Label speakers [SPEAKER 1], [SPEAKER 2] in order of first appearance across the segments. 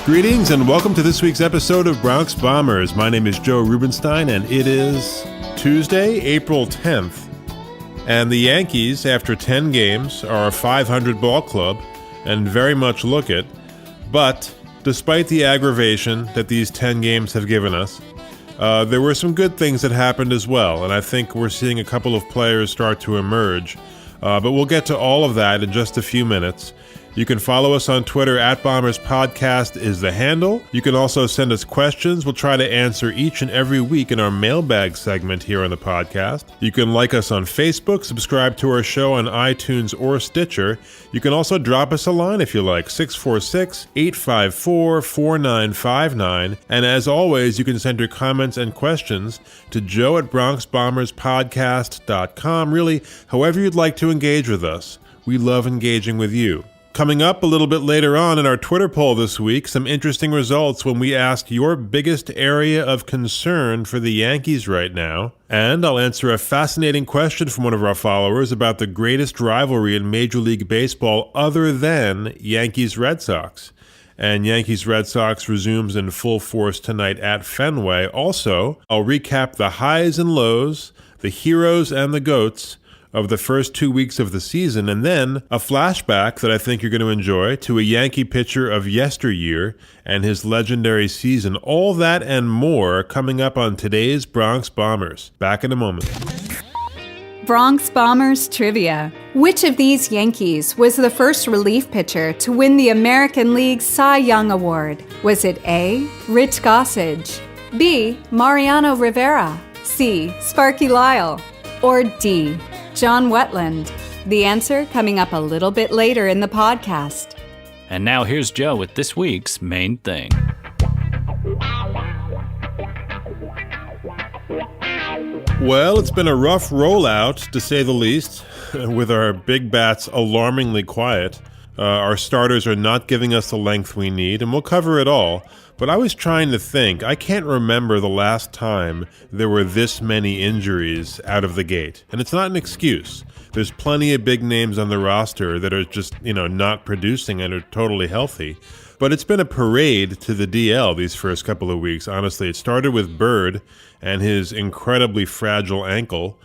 [SPEAKER 1] Greetings and welcome to this week's episode of Bronx Bombers. My name is Joe Rubenstein and it is Tuesday, April 10th. And the Yankees, after 10 games, are a 500 ball club and very much look it. But despite the aggravation that these 10 games have given us, there were some good things that happened as well. And I think we're seeing a couple of players start to emerge. But we'll get to all of that in just a few minutes. You can follow us on Twitter at Bombers Podcast is the handle. You can also send us questions. We'll try to answer each and every week in our mailbag segment here on the podcast. You can like us on Facebook, subscribe to our show on iTunes or Stitcher. You can also drop us a line if you like, 646-854-4959. And as always, you can send your comments and questions to joe at bronxbomberspodcast.com. Really, however you'd like to engage with us. We love engaging with you. Coming up a little bit later on in our Twitter poll this week, some interesting results when we ask your biggest area of concern for the Yankees right now. And I'll answer a fascinating question from one of our followers about the greatest rivalry in Major League Baseball other than Yankees-Red Sox. And Yankees-Red Sox resumes in full force tonight at Fenway. Also, I'll recap the highs and lows, the heroes and the goats of the first 2 weeks of the season, and then a flashback that I think you're going to enjoy to a Yankee pitcher of yesteryear and his legendary season. All that and more coming up on today's Bronx Bombers. Back in a moment.
[SPEAKER 2] Bronx Bombers Trivia. Which of these Yankees was the first relief pitcher to win the American League Cy Young Award? Was it A, Rich Gossage, B, Mariano Rivera, C, Sparky Lyle, or D, John Wetland? The answer coming up a little bit later in the podcast.
[SPEAKER 3] And now here's Joe with this week's main thing.
[SPEAKER 1] Well, it's been a rough rollout, to say the least, with our big bats alarmingly quiet. Our starters are not giving us the length we need, and we'll cover it all. But I was trying to think, I can't remember the last time there were this many injuries out of the gate. And it's not an excuse. There's plenty of big names on the roster that are just, not producing and are totally healthy. But it's been a parade to the DL these first couple of weeks, honestly. It started with Bird and his incredibly fragile ankle.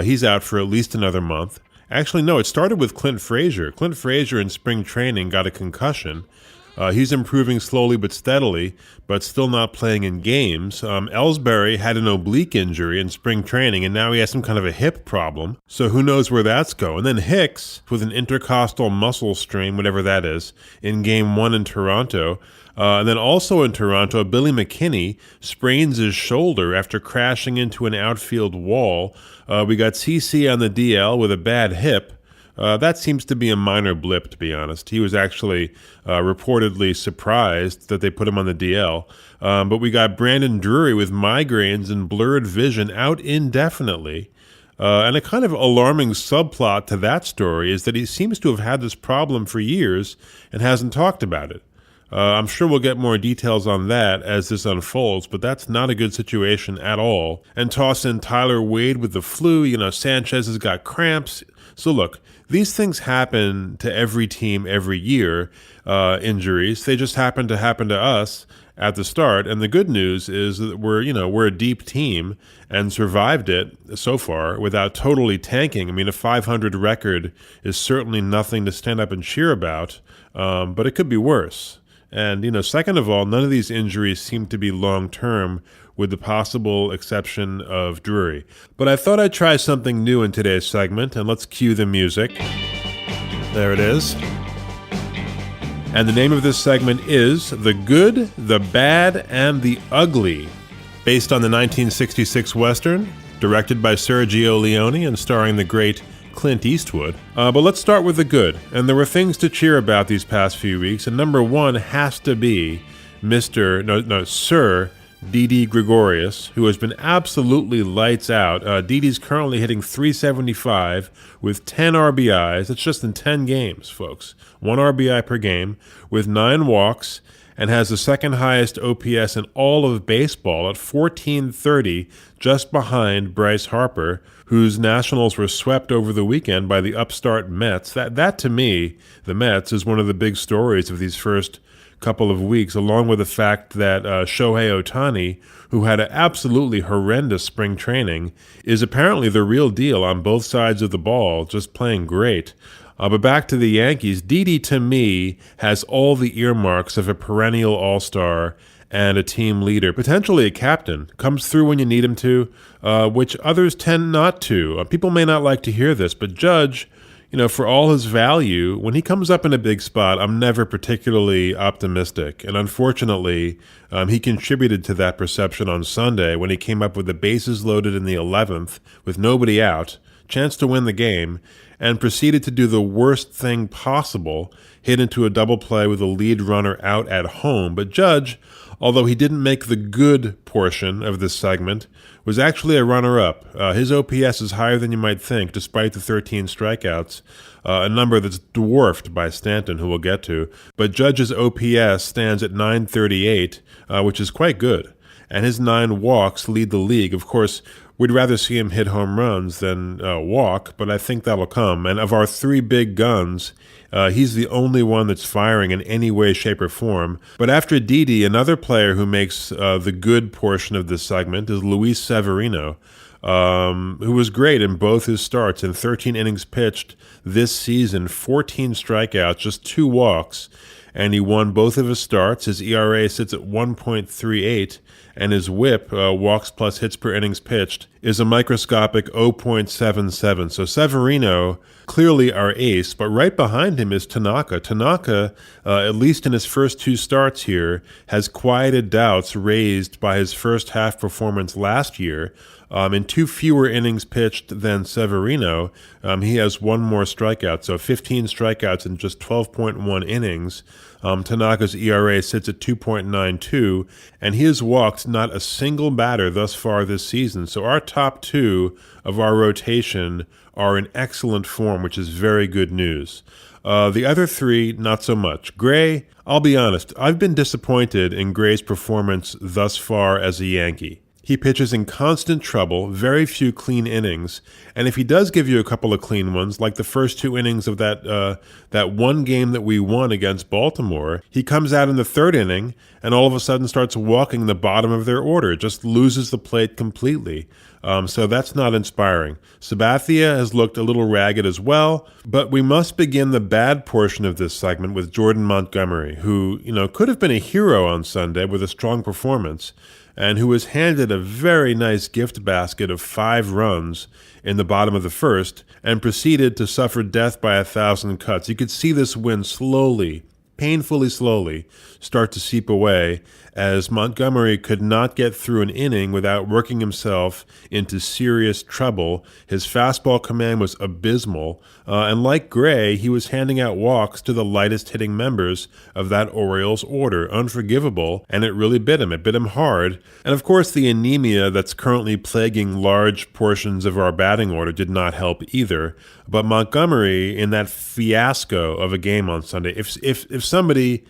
[SPEAKER 1] He's out for at least another month. Actually, no, it started with Clint Frazier. Clint Frazier in spring training got a concussion. He's improving slowly but steadily, but still not playing in games. Ellsbury had an oblique injury in spring training, and now he has some kind of a hip problem. So who knows where that's going. And then Hicks, with an intercostal muscle strain, whatever that is, in Game 1 in Toronto. And then also in Toronto, Billy McKinney sprains his shoulder after crashing into an outfield wall. We got CC on the DL with a bad hip. That seems to be a minor blip, to be honest. He was actually reportedly surprised that they put him on the DL. But we got Brandon Drury with migraines and blurred vision out indefinitely. And a kind of alarming subplot to that story is that he seems to have had this problem for years and hasn't talked about it. I'm sure we'll get more details on that as this unfolds, but that's not a good situation at all. And toss in Tyler Wade with the flu. Sanchez has got cramps. So look, these things happen to every team every year, injuries. They just happen to us at the start. And the good news is that we're a deep team and survived it so far without totally tanking. I mean, a 500 record is certainly nothing to stand up and cheer about, but it could be worse. And, second of all, none of these injuries seem to be long-term, with the possible exception of Drury. But I thought I'd try something new in today's segment, and let's cue the music. There it is. And the name of this segment is The Good, the Bad, and the Ugly, based on the 1966 Western, directed by Sergio Leone and starring the great Clint Eastwood. But let's start with the good. And there were things to cheer about these past few weeks, and number one has to be Sir Didi Gregorius, who has been absolutely lights out. Didi's currently hitting .375 with 10 RBIs. That's just in 10 games, folks. 1 RBI per game with 9 walks and has the second highest OPS in all of baseball at .1430, just behind Bryce Harper, whose Nationals were swept over the weekend by the upstart Mets. That to me, the Mets, is one of the big stories of these first couple of weeks, along with the fact that Shohei Ohtani, who had an absolutely horrendous spring training, is apparently the real deal on both sides of the ball, just playing great. But back to the Yankees, Didi, to me, has all the earmarks of a perennial all-star and a team leader, potentially a captain. Comes through when you need him to, which others tend not to. People may not like to hear this, but Judge, for all his value, when he comes up in a big spot, I'm never particularly optimistic. And unfortunately, he contributed to that perception on Sunday when he came up with the bases loaded in the 11th with nobody out, chance to win the game, and proceeded to do the worst thing possible, hit into a double play with a lead runner out at home. But Judge, although he didn't make the good portion of this segment, was actually a runner-up. His OPS is higher than you might think, despite the 13 strikeouts, a number that's dwarfed by Stanton, who we'll get to. But Judge's OPS stands at 938, which is quite good. And his 9 walks lead the league. Of course, we'd rather see him hit home runs than walk, but I think that'll come. And of our 3 big guns, he's the only one that's firing in any way, shape, or form. But after Didi, another player who makes the good portion of this segment is Luis Severino, who was great in both his starts. In 13 innings pitched this season, 14 strikeouts, just 2 walks, and he won both of his starts. His ERA sits at 1.38, and his whip, walks plus hits per innings pitched, is a microscopic 0.77. So Severino, clearly our ace, but right behind him is Tanaka. Tanaka, at least in his first 2 starts here, has quieted doubts raised by his first half performance last year. In 2 fewer innings pitched than Severino, he has 1 more strikeout, so 15 strikeouts in just 12.1 innings. Tanaka's ERA sits at 2.92, and he has walked not a single batter thus far this season. So our top 2 of our rotation are in excellent form, which is very good news. The other 3, not so much. Gray, I'll be honest, I've been disappointed in Gray's performance thus far as a Yankee. He pitches in constant trouble, very few clean innings, and if he does give you a couple of clean ones, like the first 2 innings of that one game that we won against Baltimore, he comes out in the 3rd inning and all of a sudden starts walking the bottom of their order, just loses the plate completely. So that's not inspiring. Sabathia has looked a little ragged as well, but we must begin the bad portion of this segment with Jordan Montgomery, who, could have been a hero on Sunday with a strong performance, and who was handed a very nice gift basket of 5 runs in the bottom of the first and proceeded to suffer death by 1,000 cuts. You could see this win slowly, painfully slowly, start to seep away as Montgomery could not get through an inning without working himself into serious trouble. His fastball command was abysmal, and like Gray, he was handing out walks to the lightest hitting members of that Orioles order. Unforgivable, and it really bit him. It bit him hard. And of course, the anemia that's currently plaguing large portions of our batting order did not help either. But Montgomery, in that fiasco of a game on Sunday, if somebody,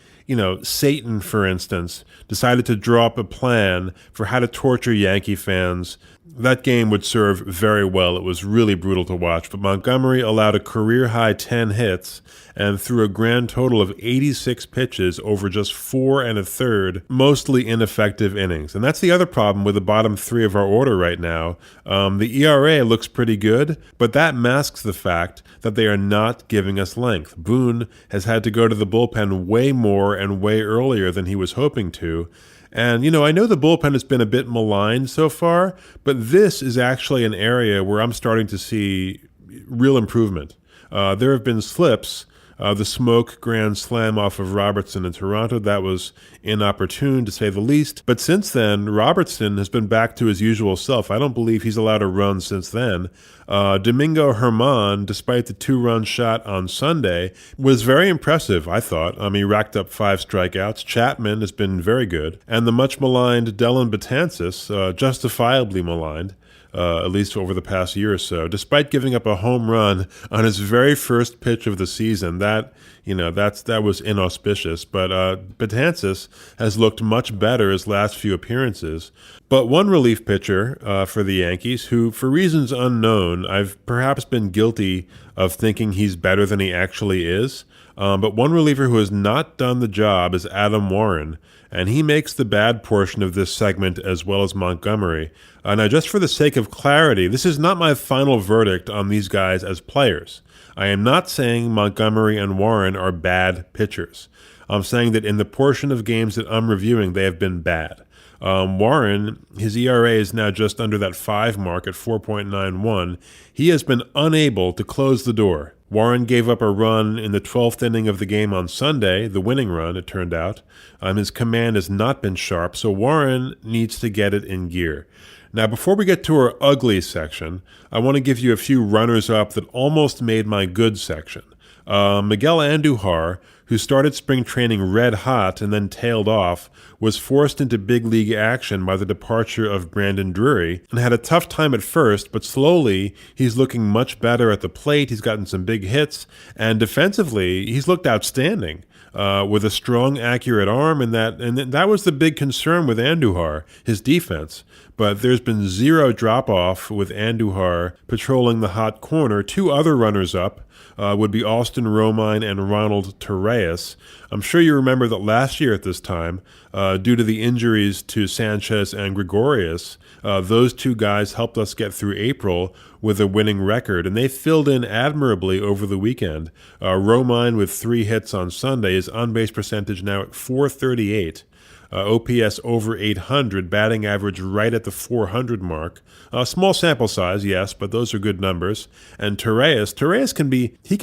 [SPEAKER 1] Satan, for instance, decided to draw up a plan for how to torture Yankee fans, that game would serve very well. It was really brutal to watch. But Montgomery allowed a career-high 10 hits and threw a grand total of 86 pitches over just 4 1/3, mostly ineffective innings. And that's the other problem with the bottom 3 of our order right now. The ERA looks pretty good, but that masks the fact that they are not giving us length. Boone has had to go to the bullpen way more and way earlier than he was hoping to. And, I know the bullpen has been a bit maligned so far, but this is actually an area where I'm starting to see real improvement. There have been slips. The Smoke grand slam off of Robertson in Toronto, that was inopportune to say the least. But since then, Robertson has been back to his usual self. I don't believe he's allowed a run since then. Domingo Germán, despite the 2-run shot on Sunday, was very impressive, I thought. He racked up 5 strikeouts. Chapman has been very good. And the much maligned Dellin Betances, justifiably maligned, at least over the past year or so, despite giving up a home run on his very first pitch of the season. That was inauspicious. But Betances has looked much better his last few appearances. But one relief pitcher for the Yankees, who, for reasons unknown, I've perhaps been guilty of thinking he's better than he actually is. But one reliever who has not done the job is Adam Warren, and he makes the bad portion of this segment as well as Montgomery. Now, just for the sake of clarity, this is not my final verdict on these guys as players. I am not saying Montgomery and Warren are bad pitchers. I'm saying that in the portion of games that I'm reviewing, they have been bad. Warren, his ERA is now just under that 5 mark at 4.91. He has been unable to close the door. Warren gave up a run in the 12th inning of the game on Sunday, the winning run, it turned out. His command has not been sharp, so Warren needs to get it in gear. Now, before we get to our ugly section, I want to give you a few runners-up that almost made my good section. Miguel Andujar, who started spring training red hot and then tailed off, was forced into big league action by the departure of Brandon Drury and had a tough time at first, but slowly he's looking much better at the plate. He's gotten some big hits, and defensively he's looked outstanding with a strong, accurate arm, and that was the big concern with Andujar, his defense. But there's been zero drop-off with Andujar patrolling the hot corner. 2 other runners-up would be Austin Romine and Ronald Torreyes. I'm sure you remember that last year at this time, due to the injuries to Sanchez and Gregorius, those 2 guys helped us get through April with a winning record, and they filled in admirably over the weekend. Romine with 3 hits on Sunday, his on-base percentage now at .438. OPS over 800, batting average right at the 400 mark. Small sample size, yes, but those are good numbers. And Torreyes can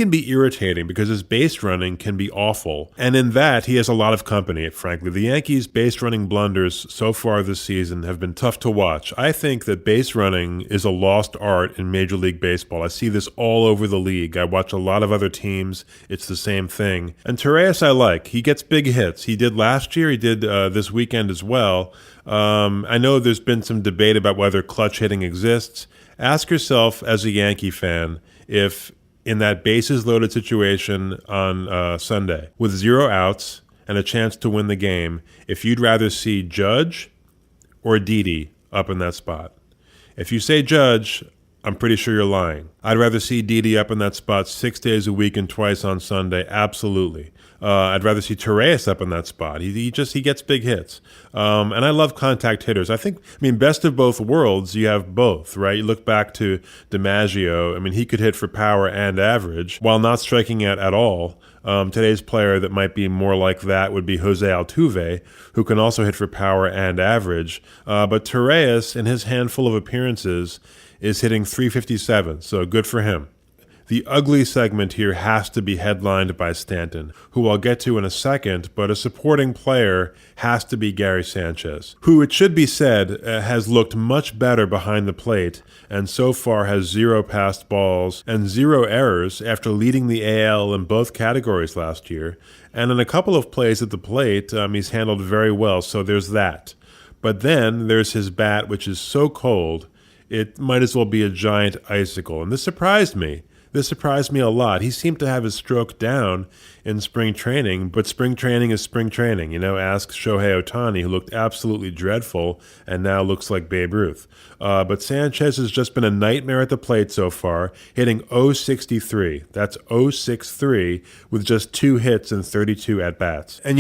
[SPEAKER 1] be irritating because his base running can be awful. And in that, he has a lot of company, frankly. The Yankees' base running blunders so far this season have been tough to watch. I think that base running is a lost art in Major League Baseball. I see this all over the league. I watch a lot of other teams. It's the same thing. And Torreyes I like. He gets big hits. He did last year. He did this weekend as well. I know there's been some debate about whether clutch hitting exists. Ask yourself as a Yankee fan if in that bases loaded situation on Sunday with 0 outs and a chance to win the game, if you'd rather see Judge or Didi up in that spot. If you say Judge, I'm pretty sure you're lying. I'd rather see Didi up in that spot 6 days a week and twice on Sunday. Absolutely. I'd rather see Torreyes up in that spot. He gets big hits. And I love contact hitters. I mean, best of both worlds, you have both, right? You look back to DiMaggio. I mean, he could hit for power and average while not striking out at all. Today's player that might be more like that would be Jose Altuve, who can also hit for power and average. But Torreyes, in his handful of appearances, is hitting .357, so good for him. The ugly segment here has to be headlined by Stanton, who I'll get to in a second, but a supporting player has to be Gary Sanchez, who, it should be said, has looked much better behind the plate and so far has 0 passed balls and 0 errors after leading the AL in both categories last year. And in a couple of plays at the plate, he's handled very well, so there's that. But then there's his bat, which is so cold, it might as well be a giant icicle. And this surprised me. This surprised me a lot. He seemed to have his stroke down in spring training, but spring training is spring training. Ask Shohei Ohtani, who looked absolutely dreadful and now looks like Babe Ruth. But Sanchez has just been a nightmare at the plate so far, hitting .063. That's .063 with just 2 hits and 32 at-bats. And,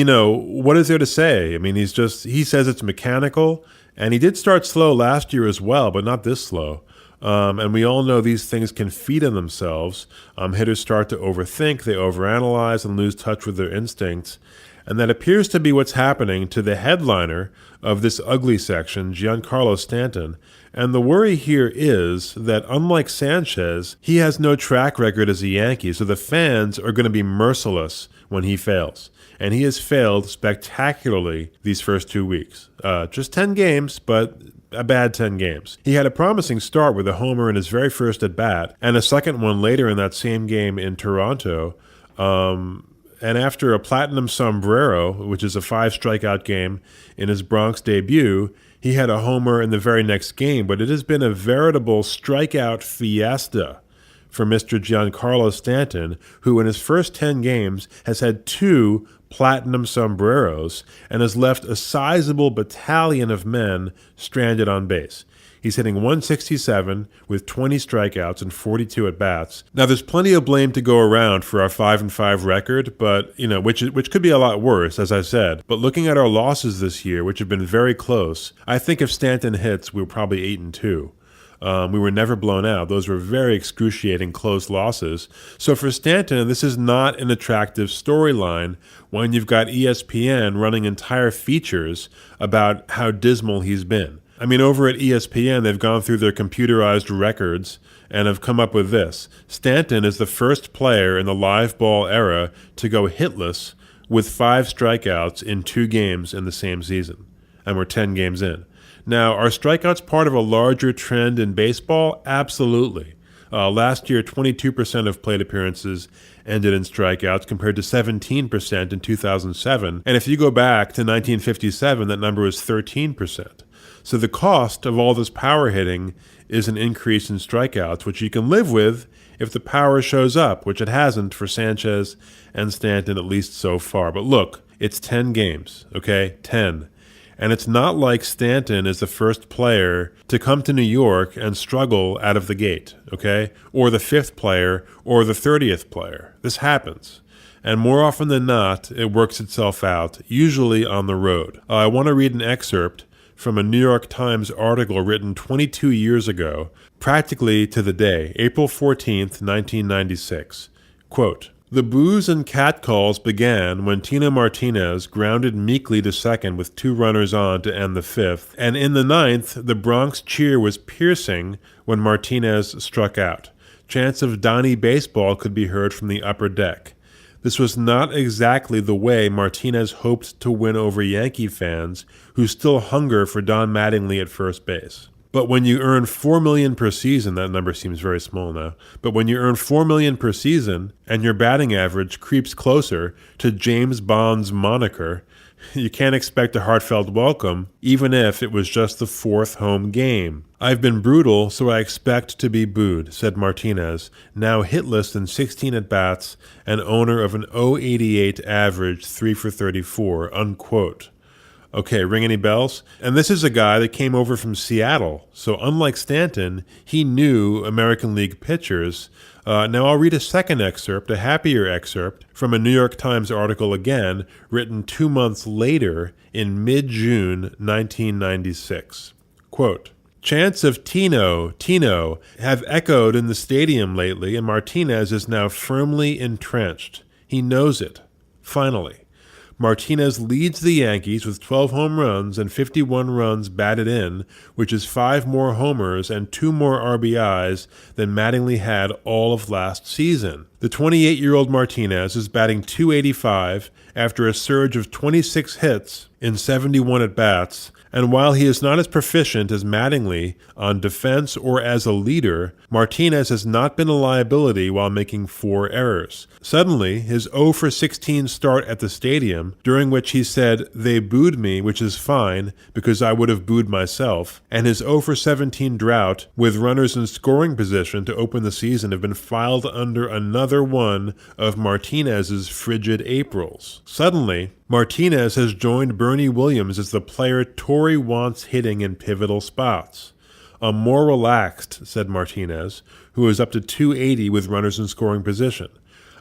[SPEAKER 1] what is there to say? I mean, he says it's mechanical, and he did start slow last year as well, but not this slow. And we all know these things can feed on themselves. Hitters start to overthink, they overanalyze, and lose touch with their instincts. And that appears to be what's happening to the headliner of this ugly section, Giancarlo Stanton. And the worry here is that, unlike Sanchez, he has no track record as a Yankee, so the fans are going to be merciless when he fails. And he has failed spectacularly these first 2 weeks. Just 10 games, but a bad 10 games. He had a promising start with a homer in his very first at-bat, and a second one later in that same game in Toronto. And after a platinum sombrero, which is a 5-strikeout game in his Bronx debut, he had a homer in the very next game. But it has been a veritable strikeout fiesta for Mr. Giancarlo Stanton, who in his first 10 games has had 2 platinum sombreros and has left a sizable battalion of men stranded on base. He's hitting 167 with 20 strikeouts and 42 at-bats. Now, there's plenty of blame to go around for our 5-5 record, but which could be a lot worse, as I said. But looking at our losses this year, which have been very close, I think if Stanton hits, we're probably 8-2. We were never blown out. Those were very excruciating close losses. So for Stanton, this is not an attractive storyline when you've got ESPN running entire features about how dismal he's been. I mean, over at ESPN, they've gone through their computerized records and have come up with this. Stanton is the first player in the live ball era to go hitless with 5 strikeouts in 2 games in the same season. And we're 10 games in. Now, are strikeouts part of a larger trend in baseball? Absolutely. Last year, 22% of plate appearances ended in strikeouts compared to 17% in 2007. And if you go back to 1957, that number was 13%. So the cost of all this power hitting is an increase in strikeouts, which you can live with if the power shows up, which it hasn't for Sanchez and Stanton, at least so far. But look, it's 10 games, okay? 10. And it's not like Stanton is the first player to come to New York and struggle out of the gate, okay? Or the 5th player or the 30th player. This happens. And more often than not, it works itself out, usually on the road. I want to read an excerpt from a New York Times article written 22 years ago, practically to the day, April 14th, 1996. Quote, "The boos and catcalls began when Tino Martinez grounded meekly to second with 2 runners on to end the 5th, and in the 9th, the Bronx cheer was piercing when Martinez struck out. Chants of Donnie baseball could be heard from the upper deck. This was not exactly the way Martinez hoped to win over Yankee fans who still hunger for Don Mattingly at first base. But when you earn $4 million per season," that number seems very small now, "but when you earn $4 million per season and your batting average creeps closer to James Bond's moniker, you can't expect a heartfelt welcome, even if it was just the 4th home game. I've been brutal, so I expect to be booed," said Martinez, now hitless in 16 at-bats and owner of an .088 average, 3 for 34, unquote. Okay, ring any bells? And this is a guy that came over from Seattle, so unlike Stanton, he knew American League pitchers. Now I'll read a second excerpt, a happier excerpt, from a New York Times article again, written 2 months later in mid-June 1996. Quote, "Chants of Tino, Tino have echoed in the stadium lately, and Martinez is now firmly entrenched. He knows it. Finally. Martinez leads the Yankees with 12 home runs and 51 runs batted in, which is 5 more homers and 2 more RBIs than Mattingly had all of last season. The 28-year-old Martinez is batting .285 after a surge of 26 hits in 71 at-bats, and while he is not as proficient as Mattingly on defense or as a leader, Martinez has not been a liability while making 4 errors. Suddenly, his 0 for 16 start at the stadium, during which he said, 'They booed me, which is fine, because I would have booed myself,' and his 0 for 17 drought, with runners in scoring position to open the season, have been filed under another one of Martinez's frigid Aprils. Suddenly, Martinez has joined Bernie Williams as the player Torrey wants hitting in pivotal spots. 'I'm more relaxed,' said Martinez, who is up to .280 with runners in scoring position.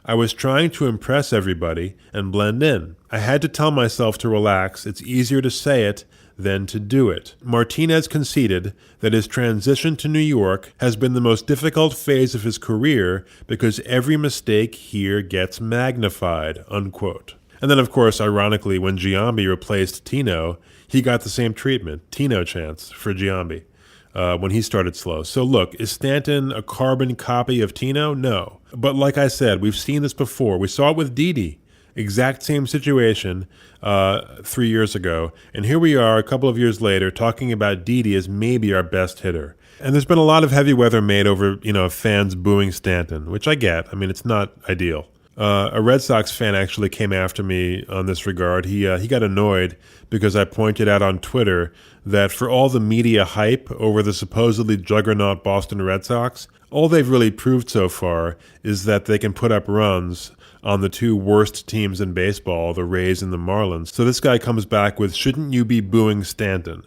[SPEAKER 1] 'I was trying to impress everybody and blend in. I had to tell myself to relax. It's easier to say it than to do it.' Martinez conceded that his transition to New York has been the most difficult phase of his career because every mistake here gets magnified," unquote. And then, of course, ironically, when Giambi replaced Tino, he got the same treatment, Tino chants, for Giambi, when he started slow. So look, is Stanton a carbon copy of Tino? No. But like I said, we've seen this before. We saw it with Didi. Exact same situation 3 years ago. And here we are a couple of years later talking about Didi as maybe our best hitter. And there's been a lot of heavy weather made over, fans booing Stanton, which I get. I mean, it's not ideal. A Red Sox fan actually came after me on this regard. He got annoyed because I pointed out on Twitter that for all the media hype over the supposedly juggernaut Boston Red Sox, all they've really proved so far is that they can put up runs on the two worst teams in baseball, the Rays and the Marlins. So this guy comes back with, shouldn't you be booing Stanton?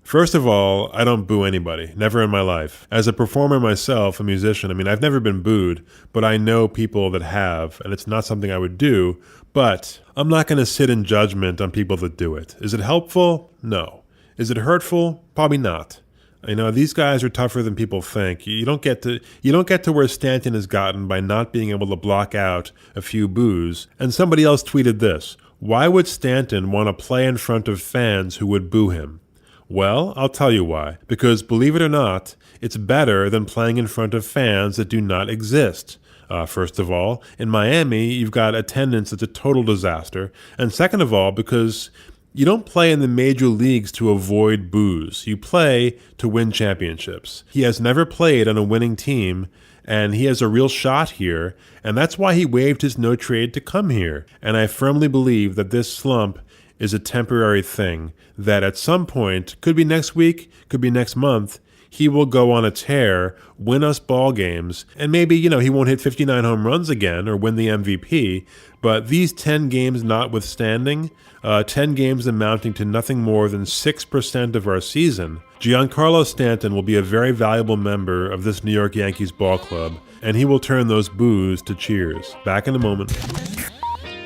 [SPEAKER 1] First of all, I don't boo anybody, never in my life. As a performer myself, a musician, I've never been booed, but I know people that have, and it's not something I would do, but I'm not going to sit in judgment on people that do it. Is it helpful? No. Is it hurtful? Probably not. These guys are tougher than people think. You don't get to where Stanton has gotten by not being able to block out a few boos. And somebody else tweeted this: why would Stanton want to play in front of fans who would boo him? Well, I'll tell you why. Because, believe it or not, it's better than playing in front of fans that do not exist. First of all, in Miami, you've got attendance that's a total disaster. And second of all, because you don't play in the major leagues to avoid boos. You play to win championships. He has never played on a winning team, and he has a real shot here, and that's why he waived his no trade to come here. And I firmly believe that this slump is a temporary thing, that at some point, could be next week, could be next month, he will go on a tear, win us ball games, and maybe, he won't hit 59 home runs again or win the MVP, but these 10 games notwithstanding, 10 games amounting to nothing more than 6% of our season, Giancarlo Stanton will be a very valuable member of this New York Yankees ball club, and he will turn those boos to cheers. Back in a moment.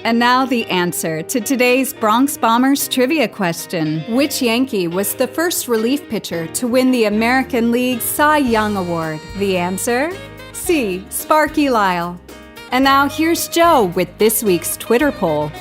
[SPEAKER 2] And now the answer to today's Bronx Bombers trivia question. Which Yankee was the first relief pitcher to win the American League Cy Young Award? The answer? C. Sparky Lyle. And now here's Joe with this week's Twitter poll.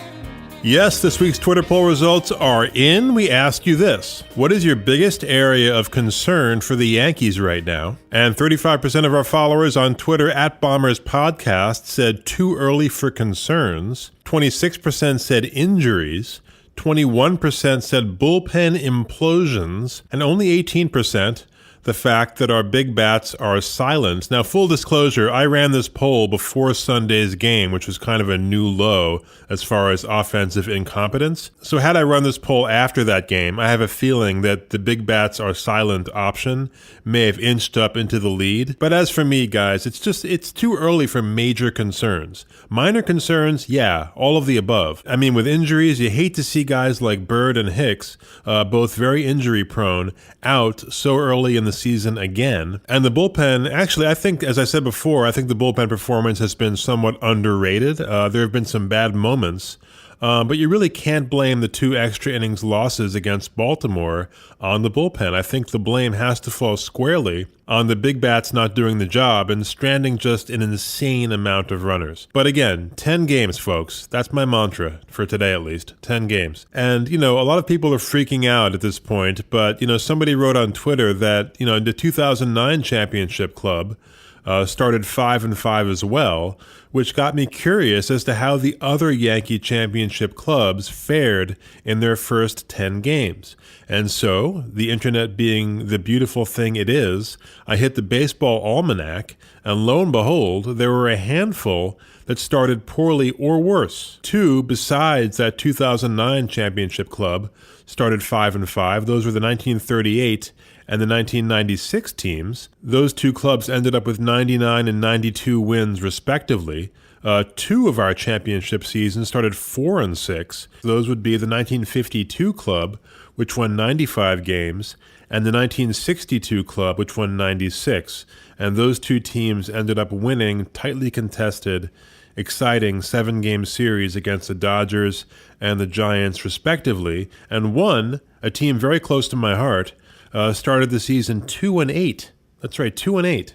[SPEAKER 1] Yes, this week's Twitter poll results are in. We asked you this: what is your biggest area of concern for the Yankees right now? And 35% of our followers on Twitter at Bombers Podcast said too early for concerns. 26% said injuries. 21% said bullpen implosions. And only 18% the fact that our big bats are silent. Now, full disclosure, I ran this poll before Sunday's game, which was kind of a new low as far as offensive incompetence. So had I run this poll after that game, I have a feeling that the big bats are silent option may have inched up into the lead. But as for me, guys, it's too early for major concerns. Minor concerns, yeah, all of the above. With injuries, you hate to see guys like Bird and Hicks, both very injury prone, out so early in the season again. And the bullpen, actually, I think, as I said before, I think the bullpen performance has been somewhat underrated. There have been some bad moments, but you really can't blame the 2 extra innings losses against Baltimore on the bullpen. I think the blame has to fall squarely on the big bats not doing the job and stranding just an insane amount of runners. But again, 10 games, folks. That's my mantra for today, at least. 10 games. And, a lot of people are freaking out at this point, but, somebody wrote on Twitter that, the 2009 championship club started 5-5 as well, which got me curious as to how the other Yankee championship clubs fared in their first 10 games. And so, the internet being the beautiful thing it is, I hit the baseball almanac, and lo and behold, there were a handful that started poorly or worse. 2, besides that 2009 championship club, started 5-5. Those were the 1938 and the 1996 teams. Those 2 clubs ended up with 99 and 92 wins respectively. 2 of our championship seasons started 4-6. Those would be the 1952 club, which won 95 games, and the 1962 club, which won 96. And those 2 teams ended up winning tightly contested, exciting 7-game series against the Dodgers and the Giants respectively. And one, a team very close to my heart, started the season 2-8. That's right, 2-8.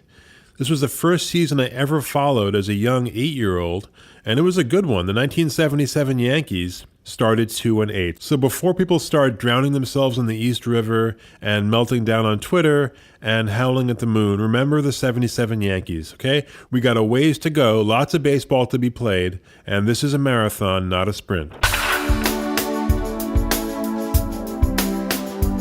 [SPEAKER 1] This was the first season I ever followed as a young 8-year-old, and it was a good one. The 1977 Yankees started 2-8. So before people start drowning themselves in the East River and melting down on Twitter and howling at the moon, remember the 77 Yankees, okay? We got a ways to go, lots of baseball to be played, and this is a marathon, not a sprint.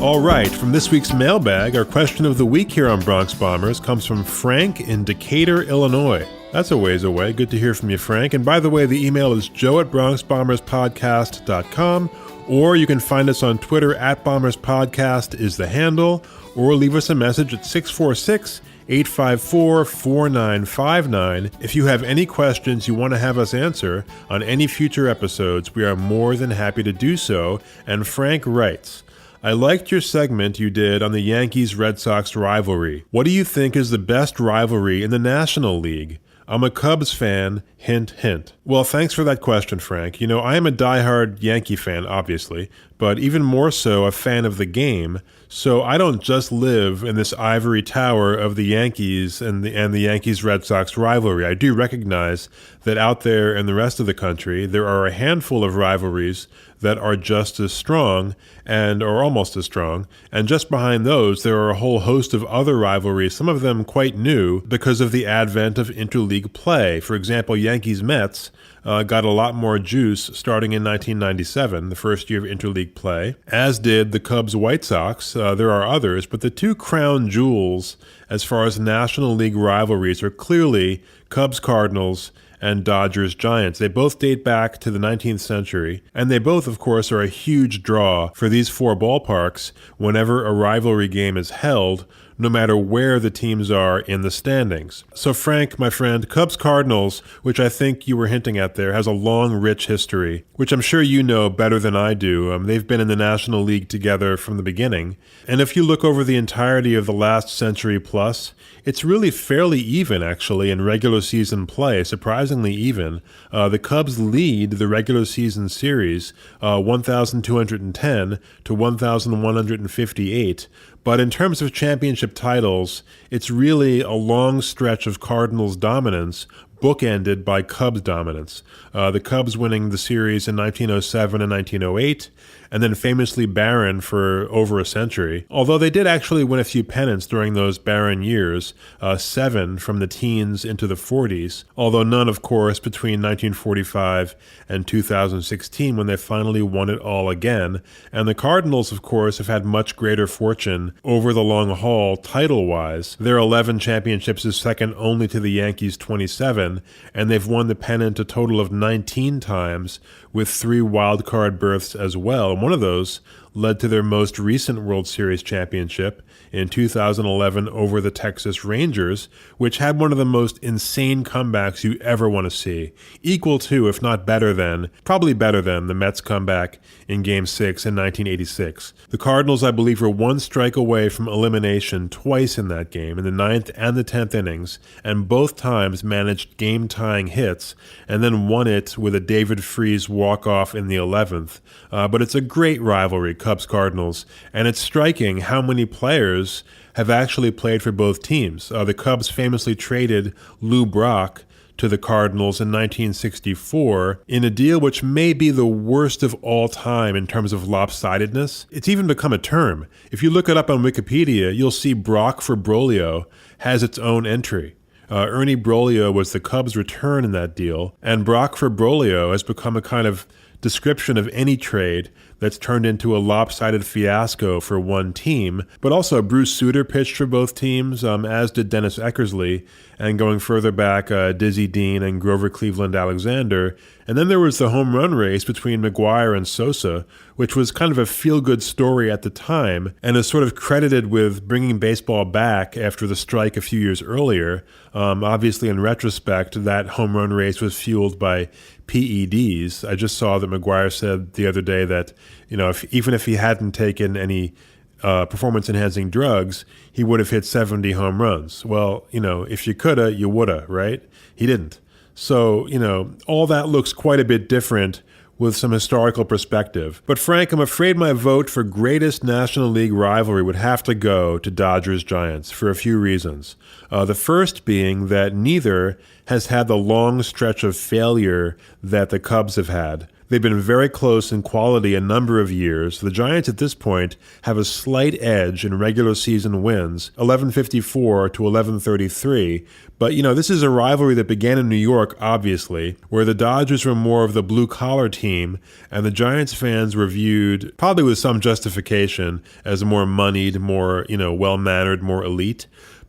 [SPEAKER 1] All right, from this week's mailbag, our question of the week here on Bronx Bombers comes from Frank in Decatur, Illinois. That's a ways away. Good to hear from you, Frank. And by the way, the email is joe@bronxbomberspodcast.com, or you can find us on Twitter @bomberspodcast is the handle, or leave us a message at 646-854-4959. If you have any questions you want to have us answer on any future episodes, we are more than happy to do so. And Frank writes, I liked your segment you did on the Yankees-Red Sox rivalry. What do you think is the best rivalry in the National League? I'm a Cubs fan, hint, hint. Well, thanks for that question, Frank. You know, I am a diehard Yankee fan, obviously, but even more so a fan of the game. So I don't just live in this ivory tower of the Yankees and the Yankees-Red Sox rivalry. I do recognize that out there in the rest of the country, there are a handful of rivalries that are just as strong and or almost as strong. And just behind those, there are a whole host of other rivalries, some of them quite new because of the advent of interleague play. For example, Yankees-Mets got a lot more juice starting in 1997, the first year of interleague play, as did the Cubs-White Sox. There are others, but the two crown jewels as far as National League rivalries are clearly Cubs-Cardinals and Dodgers-Giants. They both date back to the 19th century, and they both, of course, are a huge draw for these four ballparks whenever a rivalry game is held, no matter where the teams are in the standings. So Frank, my friend, Cubs-Cardinals, which I think you were hinting at there, has a long, rich history, which I'm sure you know better than I do. They've been in the National League together from the beginning. And if you look over the entirety of the last century plus, it's really fairly even, actually, in regular season play, surprisingly even. The Cubs lead the regular season series 1,210 to 1,158. But in terms of championship titles, it's really a long stretch of Cardinals dominance, bookended by Cubs dominance. The Cubs winning the series in 1907 and 1908, and then famously barren for over a century. Although they did actually win a few pennants during those barren years, 7 from the teens into the 40s, although none, of course, between 1945 and 2016 when they finally won it all again. And the Cardinals, of course, have had much greater fortune over the long haul title-wise. Their 11 championships is second only to the Yankees' 27, and they've won the pennant a total of 19 times, with 3 wildcard berths as well. And one of those led to their most recent World Series championship in 2011 over the Texas Rangers, which had one of the most insane comebacks you ever want to see. Equal to, if not better than, probably better than, the Mets comeback in Game 6 in 1986. The Cardinals, I believe, were 1 strike away from elimination twice in that game, in the 9th and the 10th innings, and both times managed game-tying hits, and then won it with a David Freese walk-off in the 11th. But it's a great rivalry, Cubs-Cardinals, and it's striking how many players have actually played for both teams. The Cubs famously traded Lou Brock to the Cardinals in 1964 in a deal which may be the worst of all time in terms of lopsidedness. It's even become a term. If you look it up on Wikipedia, you'll see Brock for Broglio has its own entry. Ernie Broglio was the Cubs' return in that deal, and Brock for Broglio has become a kind of description of any trade that's turned into a lopsided fiasco for one team. But also Bruce Sutter pitched for both teams, as did Dennis Eckersley, and going further back, Dizzy Dean and Grover Cleveland Alexander. And then there was the home run race between McGuire and Sosa, which was kind of a feel-good story at the time, and is sort of credited with bringing baseball back after the strike a few years earlier. Obviously, in retrospect, that home run race was fueled by PEDs. I just saw that McGuire said the other day that, even if he hadn't taken any performance-enhancing drugs, he would have hit 70 home runs. Well, if you coulda, you woulda, right? He didn't. So, all that looks quite a bit different with some historical perspective. But Frank, I'm afraid my vote for greatest National League rivalry would have to go to Dodgers-Giants for a few reasons. The first being that neither has had the long stretch of failure that the Cubs have had. They've been very close in quality a number of years. The Giants at this point have a slight edge in regular season wins, 1154 to 1133. But, this is a rivalry that began in New York, obviously, where the Dodgers were more of the blue-collar team, and the Giants fans were viewed, probably with some justification, as more moneyed, more, well-mannered, more elite.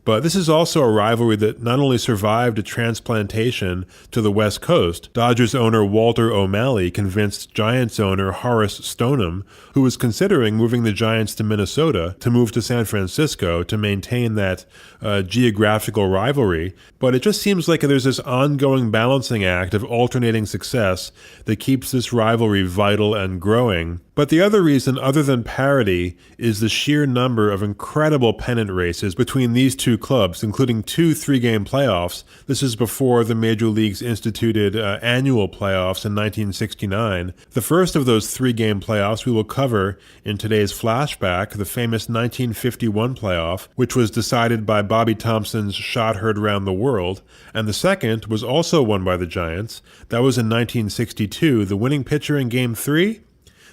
[SPEAKER 1] But this is also a rivalry that not only survived a transplantation to the West Coast. Dodgers owner Walter O'Malley convinced Giants owner Horace Stoneham, who was considering moving the Giants to Minnesota, to move to San Francisco to maintain that geographical rivalry. But it just seems like there's this ongoing balancing act of alternating success that keeps this rivalry vital and growing. But the other reason, other than parity, is the sheer number of incredible pennant races between these two clubs, including 2 3-game playoffs. This is before the major leagues instituted annual playoffs in 1969. The first of those 3-game playoffs we will cover in today's flashback, the famous 1951 playoff, which was decided by Bobby Thompson's shot heard around the world. And the second was also won by the Giants. That was in 1962. The winning pitcher in Game 3?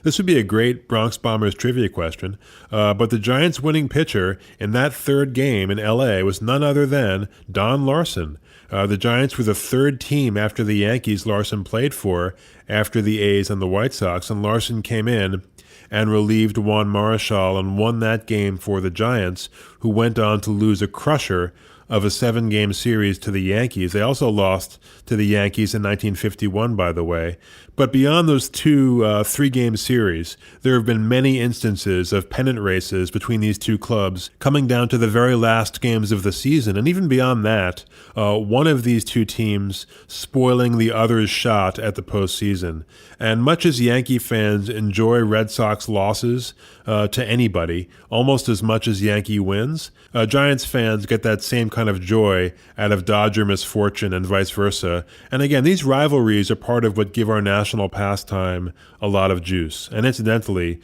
[SPEAKER 1] This would be a great Bronx Bombers trivia question, but the Giants' winning pitcher in that third game in L.A. was none other than Don Larsen. The Giants were the third team after the Yankees Larsen played for, after the A's and the White Sox, and Larsen came in and relieved Juan Marichal and won that game for the Giants, who went on to lose a crusher of a 7-game series to the Yankees. They also lost to the Yankees in 1951, by the way. But beyond those 2 3-game series, there have been many instances of pennant races between these two clubs coming down to the very last games of the season. And even beyond that, one of these two teams spoiling the other's shot at the postseason. And much as Yankee fans enjoy Red Sox losses to anybody, almost as much as Yankee wins, Giants fans get that same kind of joy out of Dodger misfortune and vice versa. And again, these rivalries are part of what give our national pastime a lot of juice, and incidentally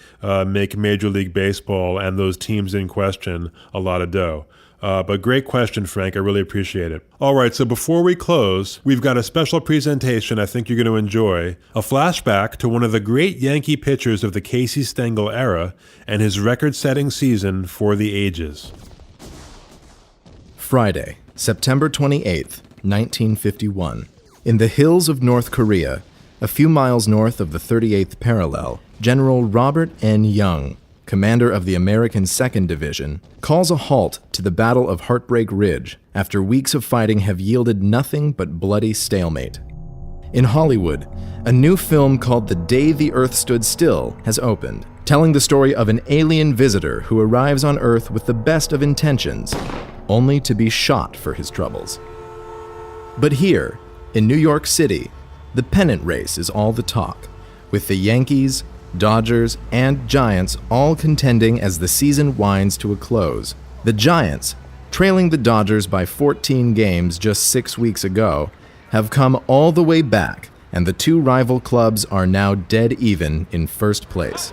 [SPEAKER 1] make Major League Baseball and those teams in question a lot of dough. But great question, Frank. I really appreciate it. All right, so before we close, we've got a special presentation I think you're going to enjoy, a flashback to one of the great Yankee pitchers of the Casey Stengel era and his record-setting season for the ages.
[SPEAKER 4] Friday, September 28th, 1951. In the hills of North Korea, a few miles north of the 38th parallel, General Robert N. Young, commander of the American 2nd Division, calls a halt to the Battle of Heartbreak Ridge after weeks of fighting have yielded nothing but bloody stalemate. In Hollywood, a new film called The Day the Earth Stood Still has opened, telling the story of an alien visitor who arrives on Earth with the best of intentions, only to be shot for his troubles. But here, in New York City, the pennant race is all the talk, with the Yankees, Dodgers, and Giants all contending as the season winds to a close. The Giants, trailing the Dodgers by 14 games just 6 weeks ago, have come all the way back, and the two rival clubs are now dead even in first place.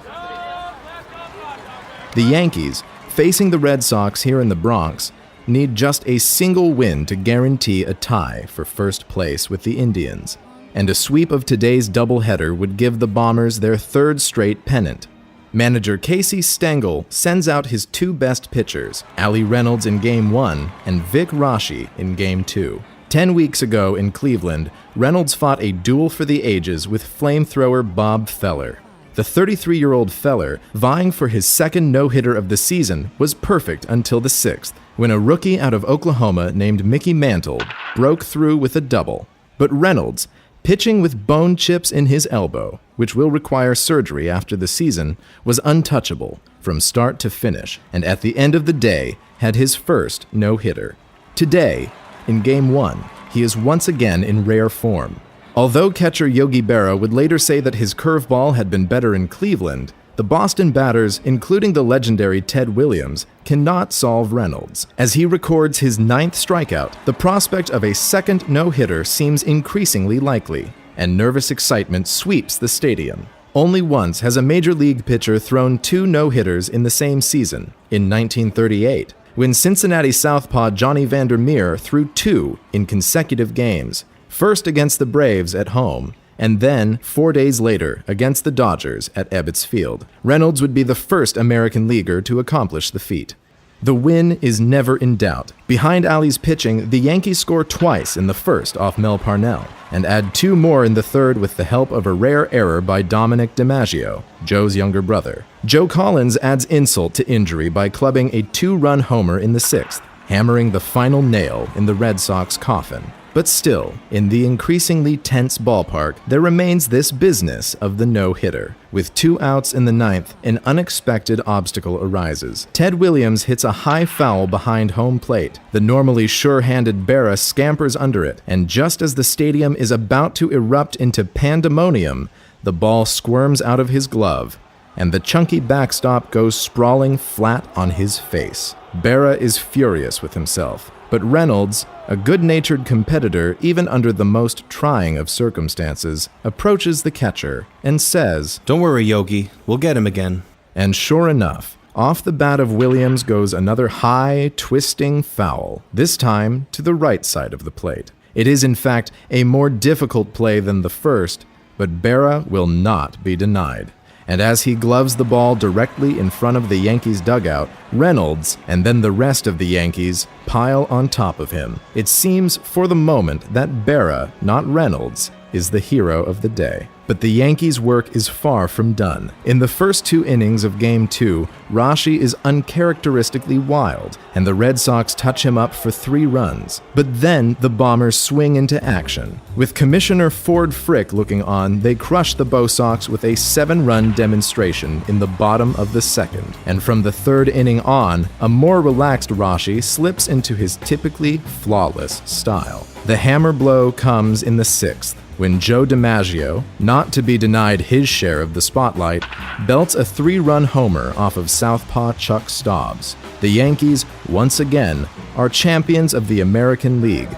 [SPEAKER 4] The Yankees, facing the Red Sox here in the Bronx, need just a single win to guarantee a tie for first place with the Indians, and a sweep of today's doubleheader would give the Bombers their third straight pennant. Manager Casey Stengel sends out his 2 best pitchers, Allie Reynolds in Game 1 and Vic Rashi in Game 2. 10 weeks ago in Cleveland, Reynolds fought a duel for the ages with flamethrower Bob Feller. The 33-year-old Feller, vying for his second no-hitter of the season, was perfect until the 6th, when a rookie out of Oklahoma named Mickey Mantle broke through with a double. But Reynolds, pitching with bone chips in his elbow, which will require surgery after the season, was untouchable from start to finish, and at the end of the day had his first no-hitter. Today, in Game 1, he is once again in rare form. Although catcher Yogi Berra would later say that his curveball had been better in Cleveland, the Boston batters, including the legendary Ted Williams, cannot solve Reynolds. As he records his 9th strikeout, the prospect of a second no-hitter seems increasingly likely, and nervous excitement sweeps the stadium. Only once has a major league pitcher thrown 2 no-hitters in the same season, in 1938, when Cincinnati southpaw Johnny Vandermeer threw 2 in consecutive games, first against the Braves at home, and then 4 days later against the Dodgers at Ebbets Field. Reynolds would be the first American leaguer to accomplish the feat. The win is never in doubt. Behind Allie's pitching, the Yankees score twice in the first off Mel Parnell, and add 2 more in the third with the help of a rare error by Dominic DiMaggio, Joe's younger brother. Joe Collins adds insult to injury by clubbing a 2-run homer in the 6th. hammering the final nail in the Red Sox coffin. But still, in the increasingly tense ballpark, there remains this business of the no-hitter. With 2 outs in the ninth, an unexpected obstacle arises. Ted Williams hits a high foul behind home plate. The normally sure-handed Berra scampers under it, and just as the stadium is about to erupt into pandemonium, the ball squirms out of his glove, and the chunky backstop goes sprawling flat on his face. Berra is furious with himself, but Reynolds, a good-natured competitor even under the most trying of circumstances, approaches the catcher and says,
[SPEAKER 5] "Don't worry, Yogi. We'll get him again."
[SPEAKER 4] And sure enough, off the bat of Williams goes another high, twisting foul, this time to the right side of the plate. It is, in fact, a more difficult play than the first, but Berra will not be denied. And as he gloves the ball directly in front of the Yankees' dugout, Reynolds, and then the rest of the Yankees, pile on top of him. It seems for the moment that Berra, not Reynolds, is the hero of the day. But the Yankees' work is far from done. In the first 2 innings of Game 2, Rashi is uncharacteristically wild, and the Red Sox touch him up for 3 runs. But then the Bombers swing into action. With Commissioner Ford Frick looking on, they crush the Bo Sox with a 7-run demonstration in the bottom of the second. And from the 3rd inning on, a more relaxed Rashi slips into his typically flawless style. The hammer blow comes in the 6th, when Joe DiMaggio, not to be denied his share of the spotlight, belts a 3-run homer off of southpaw Chuck Stobbs. The Yankees, once again, are champions of the American League.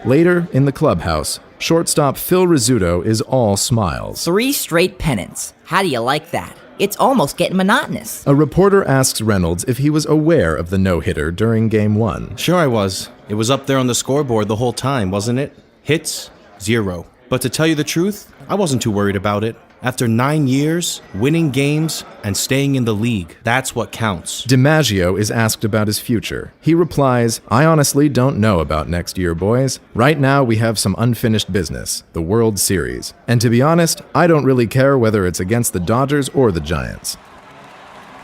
[SPEAKER 4] Later, in the clubhouse, shortstop Phil Rizzuto is all smiles.
[SPEAKER 6] 3 straight pennants. How do you like that? It's almost getting monotonous.
[SPEAKER 4] A reporter asks Reynolds if he was aware of the no-hitter during Game 1.
[SPEAKER 5] Sure I was. It was up there on the scoreboard the whole time, wasn't it? Hits, 0. But to tell you the truth, I wasn't too worried about it. After 9 years, winning games, and staying in the league, that's what counts.
[SPEAKER 4] DiMaggio is asked about his future. He replies, "I honestly don't know about next year, boys. Right now we have some unfinished business, the World Series. And to be honest, I don't really care whether it's against the Dodgers or the Giants."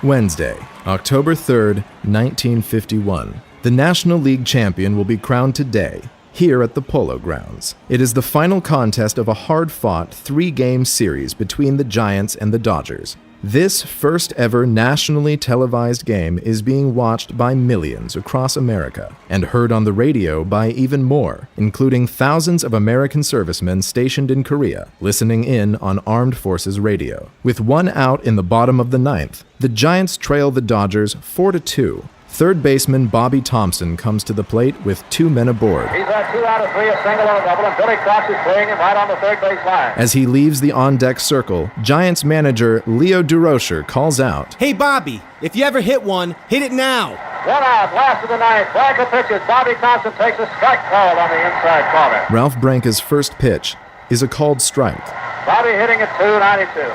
[SPEAKER 4] Wednesday, October 3rd, 1951. The National League champion will be crowned today, here at the Polo Grounds. It is the final contest of a hard-fought 3-game series between the Giants and the Dodgers. This first ever nationally televised game is being watched by millions across America and heard on the radio by even more, including thousands of American servicemen stationed in Korea, listening in on Armed Forces Radio. With 1 out in the bottom of the 9th, the Giants trail the Dodgers 4-2. Third baseman Bobby Thompson comes to the plate with 2 men aboard.
[SPEAKER 7] He's had 2 out of 3, a single and a double, and Billy Cox is playing him right on the third base line.
[SPEAKER 4] As he leaves the on-deck circle, Giants manager Leo Durocher calls out,
[SPEAKER 5] "Hey Bobby, if you ever hit one, hit it now."
[SPEAKER 7] 1 out, last of the 9th. Branca pitches. Bobby Thompson takes a strike called on the inside corner.
[SPEAKER 4] Ralph Branca's first pitch is a called strike.
[SPEAKER 7] Bobby hitting at 292.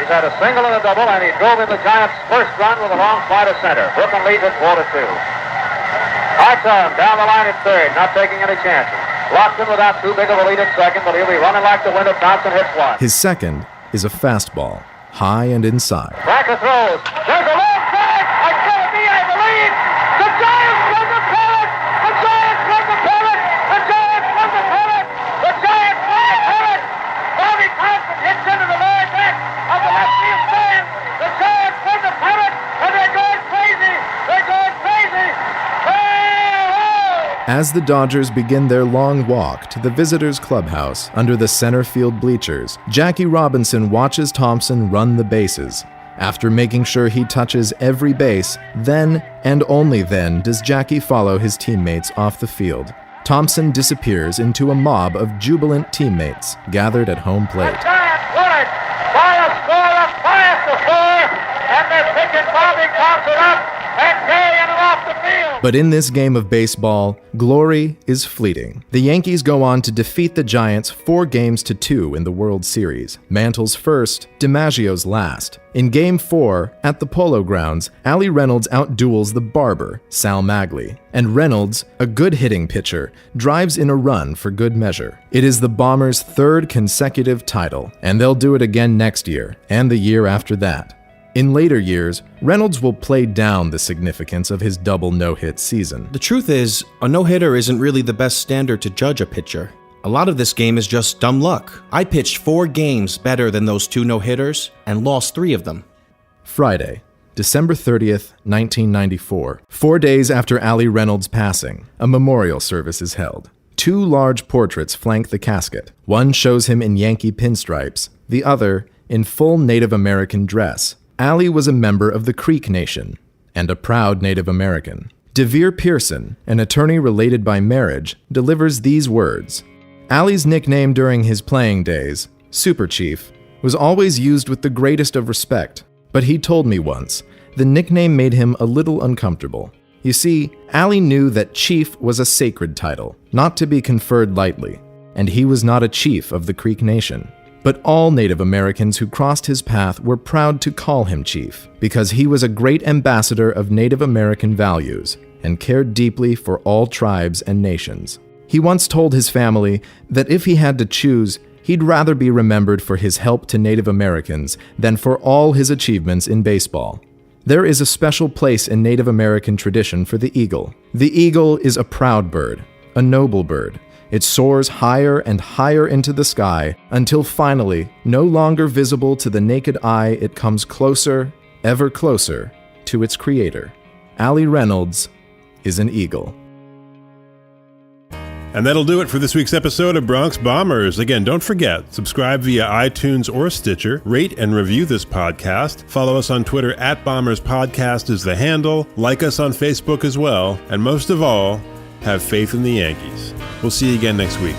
[SPEAKER 7] He's had a single and a double, and he drove in the Giants' first run with a long fly to center. Brooklyn leads at 4-2. Hartson down the line at third, not taking any chances. Lockton without too big of a lead at second, but he'll be running like the wind if Thompson hits one.
[SPEAKER 4] His second is a fastball, high and inside.
[SPEAKER 7] Branca throws. There's a long drive. I said it me, I believe. The Giants win the pennant. The Giants win the pennant. The Giants win the pennant. The Giants win the pennant. Bobby Thompson hits into the lower deck of the left field stand. The Giants win the pennant, and they're going crazy. They're going crazy.
[SPEAKER 4] As the Dodgers begin their long walk to the visitors' clubhouse under the center field bleachers, Jackie Robinson watches Thompson run the bases. After making sure he touches every base, then and only then does Jackie follow his teammates off the field. Thompson disappears into a mob of jubilant teammates gathered at home plate.
[SPEAKER 7] The Giants win it by a score of 5-4, and they're picking Bobby Thompson up and carrying him off the field.
[SPEAKER 4] But in this game of baseball, glory is fleeting. The Yankees go on to defeat the Giants 4-2 in the World Series. Mantle's first, DiMaggio's last. In Game 4, at the Polo Grounds, Allie Reynolds outduels the barber, Sal Magley. And Reynolds, a good hitting pitcher, drives in a run for good measure. It is the Bombers' 3rd consecutive title, and they'll do it again next year, and the year after that. In later years, Reynolds will play down the significance of his double no-hit season.
[SPEAKER 5] The truth is, a no-hitter isn't really the best standard to judge a pitcher. A lot of this game is just dumb luck. I pitched 4 games better than those 2 no-hitters and lost 3 of them.
[SPEAKER 4] Friday, December 30th, 1994. 4 days after Allie Reynolds' passing, a memorial service is held. 2 large portraits flank the casket. One shows him in Yankee pinstripes, the other in full Native American dress. Allie was a member of the Creek Nation and a proud Native American. DeVere Pearson, an attorney related by marriage, delivers these words. Allie's nickname during his playing days, Super Chief, was always used with the greatest of respect, but he told me once the nickname made him a little uncomfortable. You see, Allie knew that Chief was a sacred title, not to be conferred lightly, and he was not a chief of the Creek Nation. But all Native Americans who crossed his path were proud to call him Chief, because he was a great ambassador of Native American values and cared deeply for all tribes and nations. He once told his family that if he had to choose, he'd rather be remembered for his help to Native Americans than for all his achievements in baseball. There is a special place in Native American tradition for the eagle. The eagle is a proud bird, a noble bird. It soars higher and higher into the sky until finally, no longer visible to the naked eye, it comes closer, ever closer, to its creator. Allie Reynolds is an eagle.
[SPEAKER 1] And that'll do it for this week's episode of Bronx Bombers. Again, don't forget, subscribe via iTunes or Stitcher, rate and review this podcast, follow us on Twitter @BombersPodcast is the handle, like us on Facebook as well, and most of all, have faith in the Yankees. We'll see you again next week.